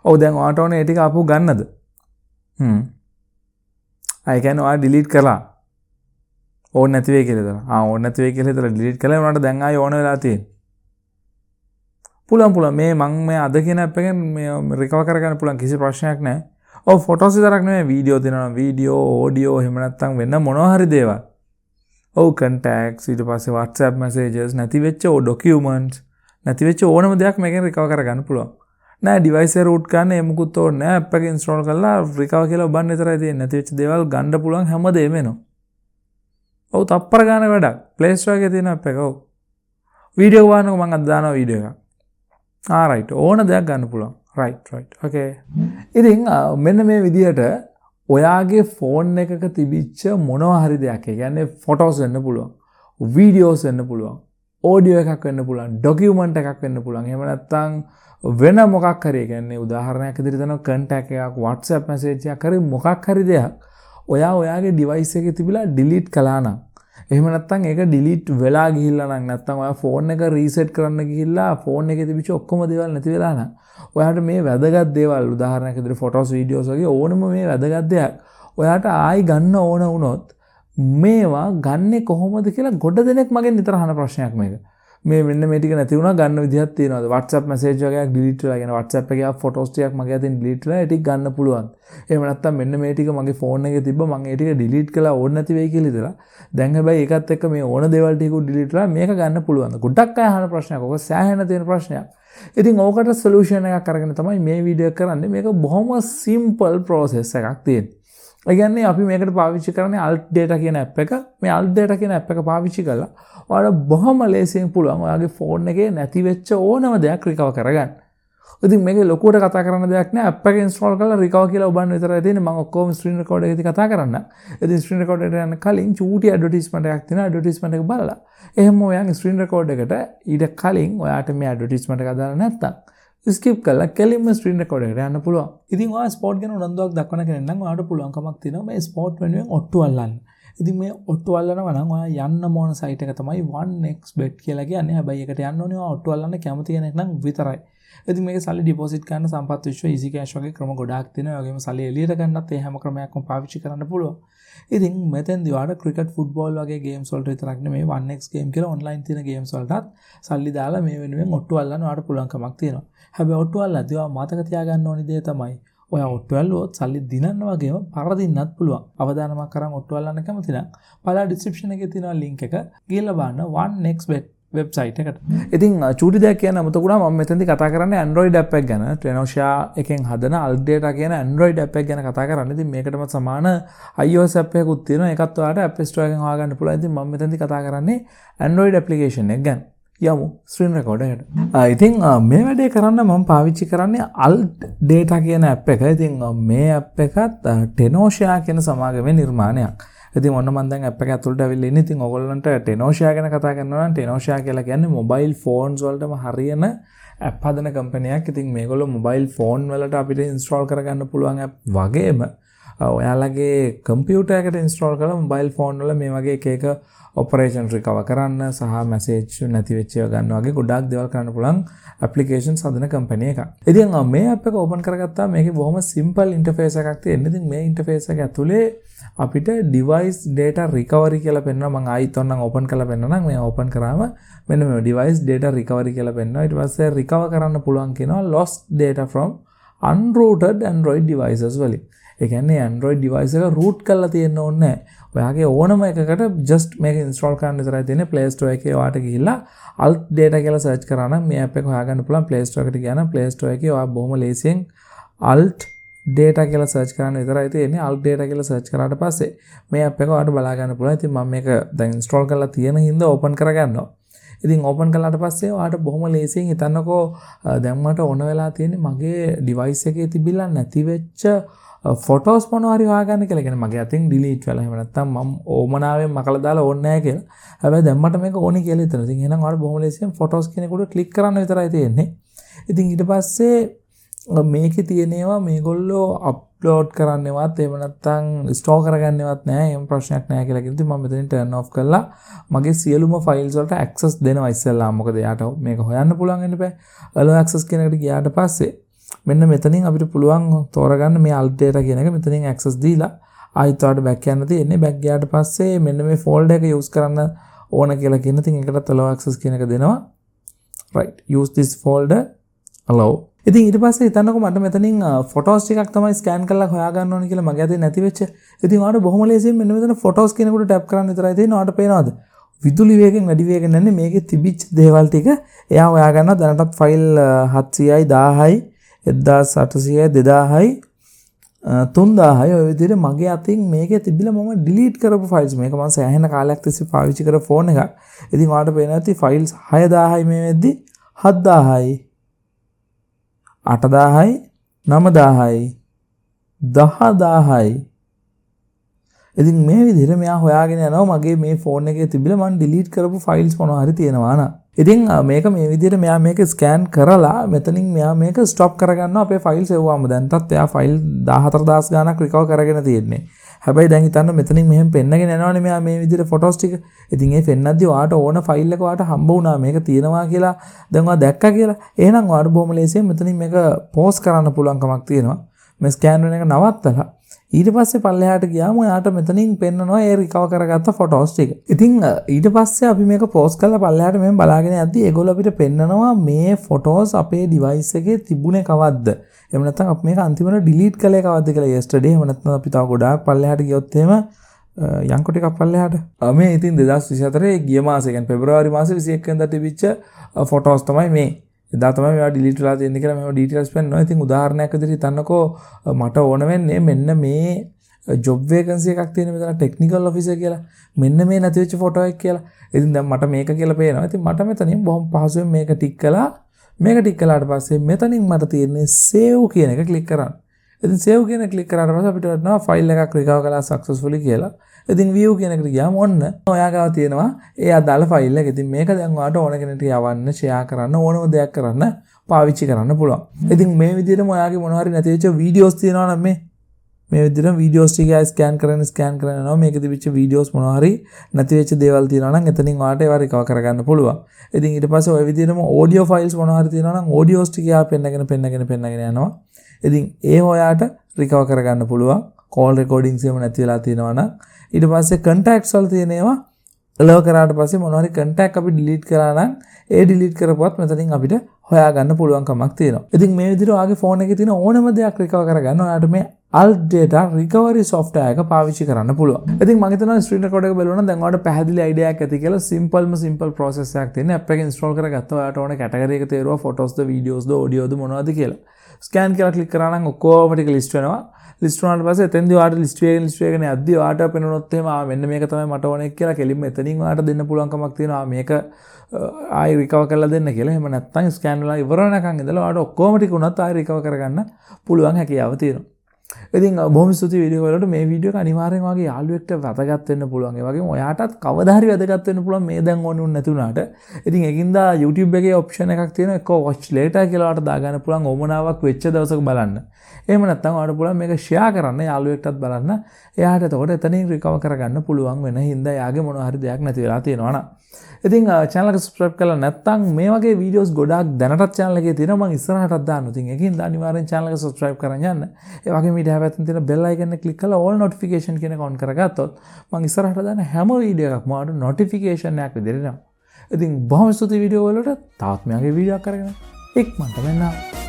ඔව් දැන් ඔයාට ඕනේ ඒ ටික ආපහු ගන්නද? අය කියන්නේ ඔයා delete කළා. ඕන නැති වෙයි කියලා හිතලා. ඕන නැති වෙයි කියලා හිතලා delete කළා. උනාට දැන් ආයෙ ඕන වෙලා තියෙන්නේ. පුළුවන් මේ අද කියන app එකෙන් මේ recover කරගන්න පුළුවන් කිසි ප්‍රශ්නයක් නැහැ. ඔව් ෆොටෝස් විතරක් නෙමෙයි වීඩියෝ දෙනවා. වීඩියෝ, ඕඩියෝ එහෙම නැත්නම් වෙන මොනවා හරි දේවල්. ඔව් contacts ඊට පස්සේ WhatsApp messages නැති වෙච්ච documents නැති වෙච්ච ඕනම දෙයක් මේකෙන් recover කරගන්න පුළුවන්. නෑ device එක root කරන්න එමුකුත් ඕනේ නෑ. app එක install කරලා recover කියලා ඔබන්න විතරයි තියෙන්නේ. නැති වෙච්ච දේවල් ගන්න පුළුවන් හැමදේම එනවා. ඔව් තප්පර ගන්න වැඩක්. Play Store එකේ තියෙන app එක. ඔව්. වීඩියෝ බලනකො මම අද දානවා වීඩියෝ එකක්. right. ඕන දෙයක් ගන්න පුළුවන්. right. okay. ඉතින් මෙන්න මේ විදිහට ඔයාගේ ෆෝන් එකක තිබිච්ච මොනවා හරි දෙයක්. ඒ කියන්නේ ෆොටෝස් වෙන්න පුළුවන්. වීඩියෝස් වෙන්න පුළුවන්. ඕඩියෝ එකක් වෙන්න පුළුවන්. ඩොකියුමන්ට් එකක් වෙන්න පුළුවන්. එහෙම නැත්නම් වෙන මොකක් හරි. ඒ කියන්නේ උදාහරණයක් විදිහට තමයි contact එකක්, WhatsApp message එකක් හරි මොකක් හරි දෙයක් ඔයාගේ device එකේ තිබිලා delete කළා නම් එහෙම නැත්නම් ඒක delete වෙලා ගිහිල්ලා නම් නැත්නම් ඔයා ෆෝන් එක reset කරන්න ගිහිල්ලා ෆෝන් එකේ තිබිච්ච ඔක්කොම දේවල් නැති වෙලා නම් ඔයාට මේ වැදගත් දේවල් උදාහරණයක් විදිහට photos videos වගේ ඕනම මේ වැදගත් දෙයක් ඔයාට ආයි ගන්න ඕන වුණොත් මේවා ගන්නෙ කොහොමද කියලා ගොඩ දෙනෙක් මගෙන් නිතර අහන ප්‍රශ්නයක් මේක. මේ මෙන්න මේ ටික නැති වුණා ගන්න විදිහක් තියෙනවද? WhatsApp message වගේක් delete වෙලා කියන WhatsApp එකේ photos ටිකක් මගේ අතින් delete වෙලා ඒ ටික ගන්න පුළුවන්. එහෙම නැත්නම් මෙන්න මේ ටික මගේ phone එකේ තිබ්බ මම ඒ ටික delete කළා ඕන නැති වෙයි කියලා ඉතලා. දැන් හැබැයි ඒකත් එක්ක මේ ඕන දේවල් ටික delete කරලා මේක ගන්න පුළුවන්. ගොඩක් අය අහන ප්‍රශ්නයක්. ඔක සෑහෙන තියෙන ප්‍රශ්නයක්. ඉතින් ඕකට solution එකක් අරගෙන තමයි මේ වීඩියෝ එක කරන්නේ. මේක බොහොම simple process එකක් තියෙන්නේ. ඒ කියන්නේ අපි මේකට පාවිච්චි කරන්නේ UltData කියන app එක. මේ UltData කියන app එක පාවිච්චි කරලා ඔයාලා බොහොම ලේසියෙන් පුළුවන් ඔයාගේ ෆෝන් එකේ නැති වෙච්ච ඕනම දෙයක් recover කරගන්න. ඉතින් මේකේ ලොකුවට කතා කරන්න දෙයක් නෑ. app එක install කරලා recover කියලා ඔබන්න විතරයි තියෙන්නේ. මම ඔක්කොම screen record එකේදී කතා කරන්න. ඉතින් screen record එකට යන්න කලින් චූටි advertisement එකක් තියෙනවා. advertisement එක බලලා එහෙම ඔයාගේ screen record එකට ඊට කලින් ඔයාට මේ advertisement එක දාලා නැත්තම් skip කරලා කෙලින්ම screen record එකට යන්න පුළුවන්. ඉතින් ඔයා ස්පෝර්ට් ගැන උනන්දුවක් දක්වන කෙනෙක් නම් ඔයාට පුළුවන්කමක් තියෙනවා මේ ස්පෝර්ට් වෙනුවෙන් ඔට්ටු අල්ලන්න. ඉතින් මේ ඔට්ටු අල්ලනවා නම් ඔයා යන්න ඕන site එක තමයි 1xbet කියලා කියන්නේ. හැබැයි ඒකට යන්න ඕනේ ඔයා ඔට්ටු අල්ලන්න කැමති කෙනෙක් නම් විතරයි. ඉතින් මේක සල්ලි ඩිපොසිට් කරන්න සම්පත් විශ්ව easy cash වගේ ක්‍රම ගොඩාක් තියෙනවා. ඒ වගේම සල්ලි එළියට ගන්නත් ඒ හැම ක්‍රමයක්ම පාවිච්චි කරන්න පුළුවන්. ඉතින් මෙතෙන්දී ඔයාලට ක්‍රිකට් ෆුට්බෝල් වගේ ගේම්ස් වලට විතරක් නෙමෙයි 1x game කියලා ඔන්ලයින් තියෙන ගේම්ස් වලටත් සල්ලි දාලා මේ වෙනුවෙන් ඔට්ටු අල්ලන්න ඔයාලට පුළුවන්කමක් තියෙනවා. හැබැයි ඔට්ටු අල්ලද්දී ඔයා මතක තියාගන්න ඕනි දේ තමයි ඔයා ඔට්ටු ඇල්ලුවොත් සල්ලි දිනන්න වගේම පරදින්නත් පුළුවන්. අවදානමක් කරන් ඔට්ටු අල්ලන්න කැමති නම් පළා ඩිස්ක්‍රිප්ෂන් එකේ තියෙනවා link එක ගිහලා බලන්න 1xbet වෙබ්සයිට් එකට. ඉතින් චූටි දෙයක් කියන්න අමතකුණා මම මෙතනදී කතා කරන්නේ Android app එක ගැන. Dinuka එකෙන් හදන UltData කියන Android app එක ගැන කතා කරන්නේ. ඉතින් මේකටම සමාන iOS app එකකුත් තියෙනවා. ඒකත් ඔයාලට App Store එකෙන් හොයාගන්න පුළුවන්. ඉතින් මම මෙතනදී කතා කරන්නේ Android application එක ගැන. යමු screen record එකට. ඉතින් මේ වැඩේ කරන්න මම පාවිච්චි කරන්නේ UltData කියන app එක. ඉතින් මේ app එකත් Dinuka කියන සමාගමේ නිර්මාණයක්. ඉතින් ඔන්න මම දැන් app එක ඇතුළට අවිල්ලා ඉන්නේ. ඉතින් ඔයගොල්ලන්ට Dinuka ගැන කතා කරනවා නම් Dinuka කියලා කියන්නේ mobile phones වලටම හරියන app හදන කම්පැනියක්. ඉතින් මේගොල්ලෝ mobile phone වලට අපිට install කරගන්න පුළුවන් app වගේම ඔයාලගේ computer එකට install කරලා mobile phone වල මේ වගේ එක එක operation recover කරන්න සහ message නැති වෙච්ච ඒවා ගන්න වගේ ගොඩාක් දේවල් කරන්න පුළුවන් applications හදන කම්පැනි එකක්. ඉතින් මේ app එක open කරගත්තාම මේකේ බොහොම simple interface එකක් තියෙනවා. ඉතින් මේ interface එක ඇතුලේ අපිට device data recovery කියලා පෙන්නනවා. මම ආයිත් ඔන්නම් open කරලා පෙන්නනවා. මේ open කරාම මෙන්න මේ device data recovery කියලා පෙන්නනවා. ඊට පස්සේ recover කරන්න පුළුවන් කියනවා lost data from unrooted Android devices වලින්. ඒ කියන්නේ Android device එක root කරලා තියෙන්න ඕනේ නැහැ. ඔයාගේ ඕනම එකකට just මේක install කරන්න විතරයි තියෙන්නේ. Play Store එකේ ඔයාට ගිහිල්ලා UltData කියලා search කරා නම් මේ app එක හොයාගන්න පුළුවන්. Play Store එකට ගියා නම් Play Store එකේ ඔයා බොහොම ලේසියෙන් UltData කියලා search කරන්න විතරයි තියෙන්නේ. UltData කියලා search කරාට පස්සේ මේ app එක ඔයාට බලා ගන්න පුළුවන්. ඉතින් මම මේක දැන් install කරලා තියෙන හින්දා open කරගන්නවා. ඉතින් open කළාට පස්සේ ඔයාට බොහොම ලේසියෙන් හිතන්නකෝ දැන් මට ඕන වෙලා තියෙන්නේ මගේ device එකේ තිබිලා නැති වෙච්ච ෆොටෝස් මොනවා හරි හොයාගන්න කියලා. කියන්නේ මගේ අතින් delete වෙලා එහෙම නැත්නම් මම ඕමනාවෙන් මකලා දාලා ඕනේ නැහැ කියලා. හැබැයි දැන් මට මේක ඕනේ කියලා හිතනවා. ඉතින් එහෙනම් ඔයාලා බොහොම ලේසියෙන් ෆොටෝස් කියන එකට ක්ලික් කරන්න විතරයි තියෙන්නේ. ඉතින් ඊට පස්සේ මේකේ තියෙන ඒවා මේගොල්ලෝ අප්ලෝඩ් කරන්නවත් එහෙම නැත්නම් ස්ටෝර් කරගන්නවත් නැහැ. එහෙම ප්‍රශ්නයක් නැහැ කියලා කිව්වා. ඉතින් මම මෙතනින් turn off කරලා මගේ සියලුම ෆයිල්ස් වලට access දෙනවා ඉස්සෙල්ලා. මොකද යාට මේක හොයන්න පුළුවන් වෙන්න බෑ. allow access කියන එකට ගියාට පස්සේ මෙන්න මෙතනින් අපිට පුළුවන් තෝරගන්න මේ UltData කියන එක මෙතනින් access දීලා ආයෙත් ඔයාලට back යන්න තියෙන්නේ. back ගියාට පස්සේ මෙන්න මේ folder එක use කරන්න ඕන කියලා කියන ඉතින් ඒකටත් allow access කියන එක දෙනවා. right, use this folder allow. ඉතින් ඊට පස්සේ හිතන්නකෝ මට මෙතනින් photos ටිකක් තමයි scan කරලා හොයාගන්න ඕනේ කියලා මගේ අතේ නැති වෙච්ච. ඉතින් ඔයාලට බොහොම ලේසියෙන් මෙන්න මෙතන photos කෙනෙකුට tap කරන්න විතරයි තියෙන්නේ. ඔයාලට පේනවද? විදුලි වේගෙන් වැඩි වේගෙන් නැන්නේ මේකේ තිබිච්ච දේවල් ටික එයා හොයාගන්නවා. දැනටත් ෆයිල් 700යි 1000යි 1800යි 2000යි 3000යි ඔය විදිහට මගේ අතින් මේකේ තිබිලා මම delete කරපු files මේක මම සෑහෙන කාලයක් තිස්සේ පාවිච්චි කරපු ෆෝන් එකක්. ඉතින් ඔයාලට පේනවා ඇති files 6000යි මේ වෙද්දි 7000යි 8000යි 9000යි 10000යි. ඉතින් මේ විදිහට මෙයා හොයාගෙන යනවා මගේ මේ ෆෝන් එකේ තිබිලා මම delete කරපු files මොනවා හරි තියෙනවා නා. ඉතින් මේක මේ විදිහට මෙයා මේක ස්කෑන් කරලා මෙතනින් මෙයා මේක ස්ටොප් කරගන්නවා අපේ ෆයිල් සෙව්වාම. දැන්ටත් එයා ෆයිල් 14000 ගාණක් රිකවර් කරගෙන තියෙන්නේ. හැබැයි දැන් හිතන්න මෙතනින් මෙහෙම පෙන්නගෙන යනවනේ මෙයා මේ විදිහට ෆොටෝස් ටික. ඉතින් ඒ පෙන්නද්දි ඔයාට ඕන ෆයිල් එක ඔයාට හම්බ වුණා මේක තියෙනවා කියලා දැන් ඔයා දැක්කා කියලා. එහෙනම් ඔයාට බොහොම ලේසියෙන් මෙතනින් මේක පෝස් කරන්න පුළුවන් කමක් තියෙනවා. මේ ස්කෑන් වෙන එක නවත්තලා ඊට පස්සේ පල්ලෙහාට ගියාම ඔයාට මෙතනින් පෙන්නනවා ඒ රිකවර් කරගත්ත ෆොටෝස් ටික. ඉතින් ඊට පස්සේ අපි මේක පෝස්ට් කරලා පල්ලෙහාට මෙහෙම බලාගෙන යද්දි ඒගොල්ලෝ අපිට පෙන්නනවා මේ ෆොටෝස් අපේ ඩිවයිස් එකේ තිබුණේ කවද්ද. එහෙම නැත්නම් අපි මේක අන්තිමට ඩිලීට් කළේ කවද්ද කියලා yesterday. එහෙම නැත්නම් අපි තව ගොඩාක් පල්ලෙහාට ගියොත් එහෙම යන්කො ටිකක් පල්ලෙහාට. මේ ඉතින් 2024 ගිය මාසේ කියන්නේ පෙබරවාරි මාසේ 21 වෙනිදා තිබිච්ච ෆොටෝස් තමයි මේ. එදා තමයි මේවා ඩිලීට් වෙලා තියෙන්නේ කියලා මේවා ඩීටේල්ස් පෙන්නනවා. ඉතින් උදාහරණයක් විදිහට හිතන්නකෝ මට ඕන වෙන්නේ මෙන්න මේ ජොබ් වේකන්සි එකක් තියෙන මෙතන ටෙක්නිකල් ඔෆිසර් කියලා. මෙන්න මේ නැති වෙච්ච ෆොටෝ එක කියලා. ඉතින් දැන් මට මේක කියලා පේනවා. ඉතින් මට මෙතනින් බොහොම පහසුවෙන් මේක ටික් කළා. මේක ටික් කළාට පස්සේ මෙතනින් මට තියෙන්නේ save කියන එක ක්ලික් කරන්න. ඉතින් save කියන එක ක්ලික් කරාට පස්සේ අපිට වටනවා ෆයිල් එකක් රිකවර් කළා successfully කියලා. ඉතින් view කියන එකට ගියාම ඔන්න ඔයා ගාව තියෙනවා ඒ අදාළ ෆයිල් එක. ඉතින් මේක දැන් ඔයාට ඕන කෙනෙක්ට යවන්න, share කරන්න, ඕනම දෙයක් කරන්න පාවිච්චි කරන්න පුළුවන්. ඉතින් මේ විදිහටම ඔයාගේ මොනවා හරි නැති වෙච්ච වීඩියෝස් තියෙනවා නම් මේ විදිහට වීඩියෝස් ටික ස්කෑන් කරගෙන යනවා. මේකේ තිබිච්ච වීඩියෝස් මොනවා හරි නැති වෙච්ච දේවල් තියෙනවා නම් එතනින් ඔයාට ඒවා රිකවර් කරගන්න පුළුවන්. ඉතින් ඊට පස්සේ ඔය විදිහටම ඔඩියෝ ෆයිල්ස් මොනවා හරි තියෙනවා නම් ඔඩියෝස් ටික යා පෙන්නගෙන යනවා. ඉතින් ඒ ඔයාට රිකවර් කරගන්න පුළුවන්. කෝල් රෙකෝඩින්ග්ස් එහෙම නැති වෙලා තියෙනවා නම් ඊට පස්සේ contacts වල තියෙන ඒවා allow කරාට පස්සේ මොනවා හරි contact අපි delete කරා නම් ඒ delete කරපුවත් මෙතනින් අපිට හොයාගන්න පුළුවන් කමක් තියෙනවා. ඉතින් මේ විදිහට ඔයාගේ ෆෝන් එකේ තියෙන ඕනම දෙයක් recover කරගන්න ඔයාලට මේ UltData recovery software එක පාවිච්චි කරන්න පුළුවන්. ඉතින් මම හිතනවා screen record එක බලුවා නම් දැන් ඔයාලට පැහැදිලි idea එකක් ඇති කියලා simple process එකක් තියෙන app එක install කරගත්තා. ඔයාලට ඕන category එක තේරුවා photos ද videos ද audio ද මොනවද කියලා. scan කියලා click කරා නම් ඔක්කොම ටික list වෙනවා. ලිස්ට් වුණාට පස්සේ එතෙන්දී ඔයාලට ලිස්ට් එකගෙන යද්දී ඔයාට පෙනුනොත් එහෙම මෙන්න මේක තමයි මට ඕනේ කියලා කෙලින්ම එතනින් ඔයාට දෙන්න පුළුවන් කමක් තියෙනවා මේක ආයි රිකවර් කරලා දෙන්න කියලා. එහෙම නැත්නම් ස්කෑන් වල ඉවර වෙනකන් ඉඳලා ඔයාට ඔක්කොම ටික උනත් ආයි රිකවර් කරගන්න පුළුවන් හැකියාව තියෙනවා. ඉතින් බොහොම ස්තුතියි වීඩියෝ වලට. මේ වීඩියෝ එක අනිවාර්යෙන් ඔයාගේ යාළුවෙක්ට වැදගත් වෙන්න පුළුවන්. ඒ වගේම ඔයාටත් කවදා හරි වැදගත් වෙන්න පුළුවන් මේ දැන් ඕනේ නැති වුණාට. ඉතින් ඒකින්ද YouTube එකේ ඔප්ෂන් එකක් තියෙනවා එක්ක watch later කියලා ඔයාට දාගන්න පුළුවන් ඕමනාවක් වෙච්ච දවසක බලන්න. එහෙම නැත්නම් ඔයාලට පුළුවන් මේක share කරන්න යාළුවෙක්ටත් බලන්න. එයාට එතකොට එතනින් recover කරගන්න පුළුවන් වෙන හින්දා යාගේ මොනවා හරි දෙයක් නැති වෙලා තියෙනවා නා. ඉතින් channel එක subscribe කරලා නැත්නම් මේ වගේ videos ගොඩාක් දැනටත් channel එකේ තියෙනවා. මම ඉස්සරහටත් දානවා. ඉතින් ඒකින්ද අනිවාර්යෙන් channel එක subscribe කරන් යන්න. ඒ වගේම ඊට හැපැත්තෙන් තියෙන bell icon එක click කරලා all notification කියන එක on කරගත්තොත් මම ඉස්සරහට දාන හැම වීඩියෝ එකක්ම ඔයාලට notification එකක් විදිහට එනවා. ඉතින් බොහොම ස්තුතියි වීඩියෝ වලට. තාත් මෙයාගේ වීඩියෝ එකක් කරගෙන ඉක්මනට මෙන්න